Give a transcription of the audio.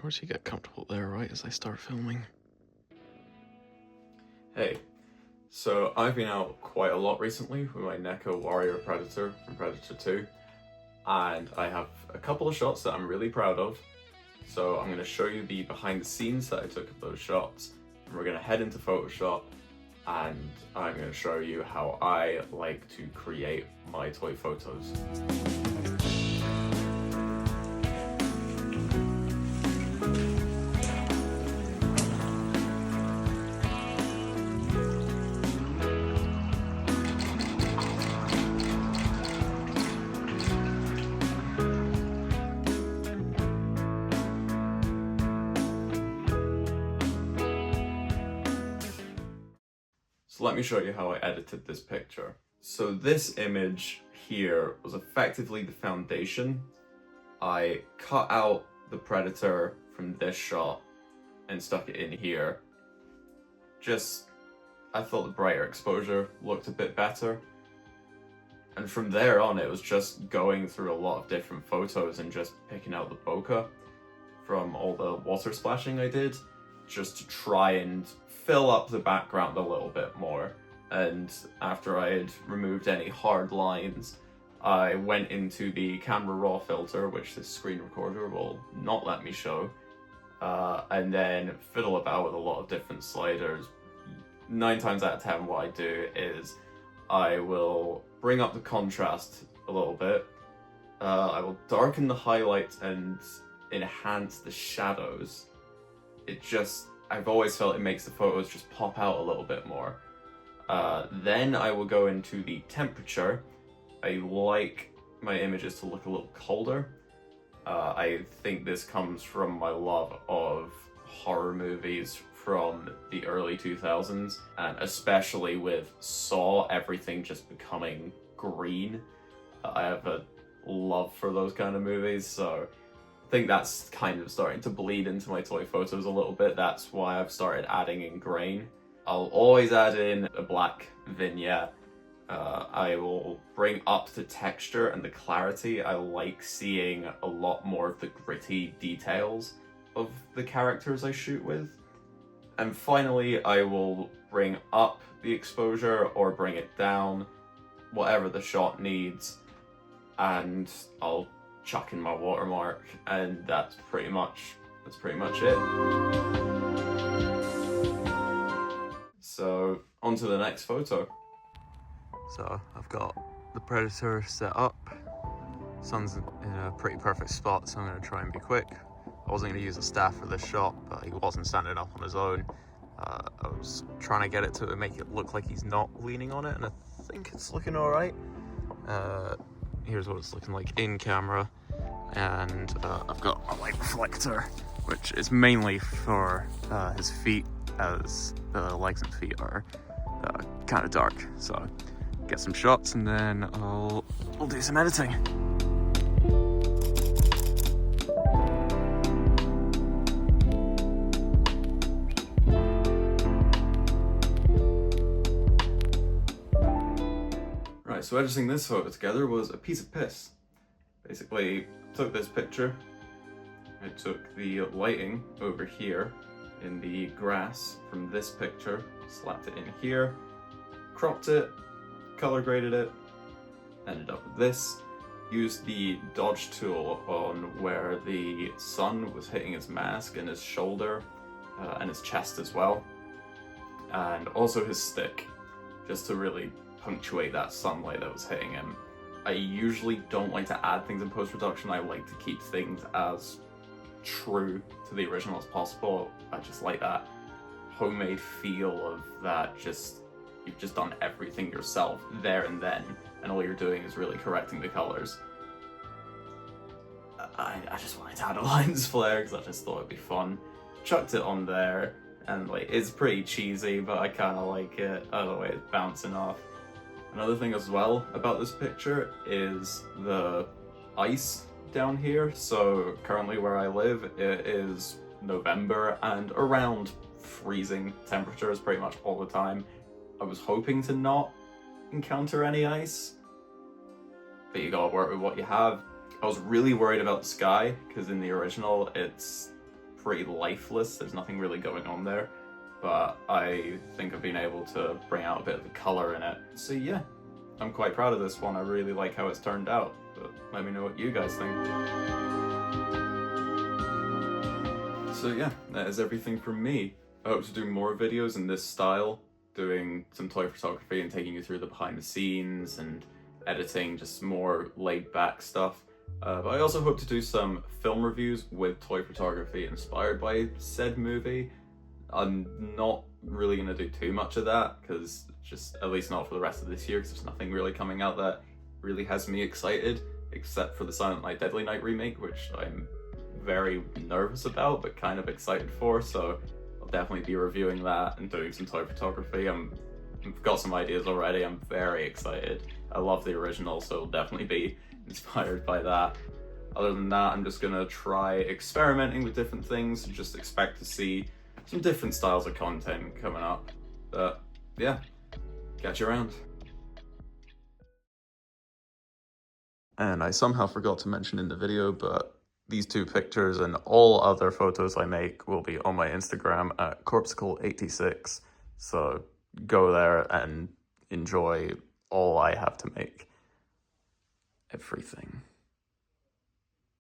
course you get comfortable there, right, as I start filming. Hey, so I've been out quite a lot recently with my Neko Warrior Predator from Predator 2, and I have a couple of shots that I'm really proud of. So I'm going to show you the behind the scenes that I took of those shots, and we're going to head into Photoshop, and I'm going to show you how I like to create my toy photos. So let me show you how I edited this picture. So this image here was effectively the foundation. I cut out the Predator from this shot and stuck it in here. I thought the brighter exposure looked a bit better. And from there on, it was just going through a lot of different photos and just picking out the bokeh from all the water splashing I did, just to try and fill up the background a little bit more. And after I had removed any hard lines, I went into the camera raw filter, which this screen recorder will not let me show, and then fiddle about with a lot of different sliders. 9 times out of 10 what I do is I will bring up the contrast a little bit, I will darken the highlights and enhance the shadows. I've always felt it makes the photos just pop out a little bit more. Then I will go into the temperature. I like my images to look a little colder. I think this comes from my love of horror movies from the early 2000s, and especially with Saw, everything just becoming green. I have a love for those kind of movies, so I think that's kind of starting to bleed into my toy photos a little bit. That's why I've started adding in grain. I'll always add in a black vignette. I will bring up the texture and the clarity. I like seeing a lot more of the gritty details of the characters I shoot with. And finally, I will bring up the exposure or bring it down, whatever the shot needs, and I'll chuck in my watermark, and that's pretty much it. So on to the next photo. So I've got the Predator set up. Sun's in a pretty perfect spot, so I'm going to try and be quick. I wasn't going to use a staff for this shot, but he wasn't standing up on his own. I was trying to get it to make it look like he's not leaning on it, and I think it's looking alright. Here's what it's looking like in camera, and I've got a light reflector, which is mainly for his feet, as the legs and feet are kind of dark. So get some shots, and then we'll do some editing. Right, so editing this photo together was a piece of piss. Basically, took this picture, I took the lighting over here in the grass from this picture, slapped it in here, cropped it, color graded it, ended up with this. Used the dodge tool on where the sun was hitting his mask and his shoulder and his chest as well, and also his stick, just to really punctuate that sunlight that was hitting him. I usually don't like to add things in post-production. I like to keep things as true to the original as possible. I just like that homemade feel of that, you've just done everything yourself there and then, and all you're doing is really correcting the colors. I just wanted to add a lines flare because I just thought it'd be fun. Chucked it on there, and it's pretty cheesy, but I kind of like it. I don't know, it's bouncing off. Another thing as well about this picture is the ice down here. So currently where I live, it is November and around freezing temperatures pretty much all the time. I was hoping to not encounter any ice, but you gotta work with what you have. I was really worried about the sky, because in the original it's pretty lifeless. There's nothing really going on there, but I think I've been able to bring out a bit of the color in it. So yeah, I'm quite proud of this one. I really like how it's turned out, but let me know what you guys think. So yeah, that is everything from me. I hope to do more videos in this style, doing some toy photography and taking you through the behind the scenes and editing, just more laid back stuff. But I also hope to do some film reviews with toy photography inspired by said movie. I'm not really going to do too much of that, because just, at least not for the rest of this year, because there's nothing really coming out that really has me excited, except for the Silent Night Deadly Night remake, which I'm very nervous about, but kind of excited for, so I'll definitely be reviewing that and doing some toy photography. I've got some ideas already. I'm very excited. I love the original, so it'll definitely be inspired by that. Other than that, I'm just gonna try experimenting with different things and just expect to see some different styles of content coming up. But yeah, catch you around. And I somehow forgot to mention in the video, but these 2 pictures and all other photos I make will be on my Instagram at Corpsicle86. So go there and enjoy all I have to make. Everything.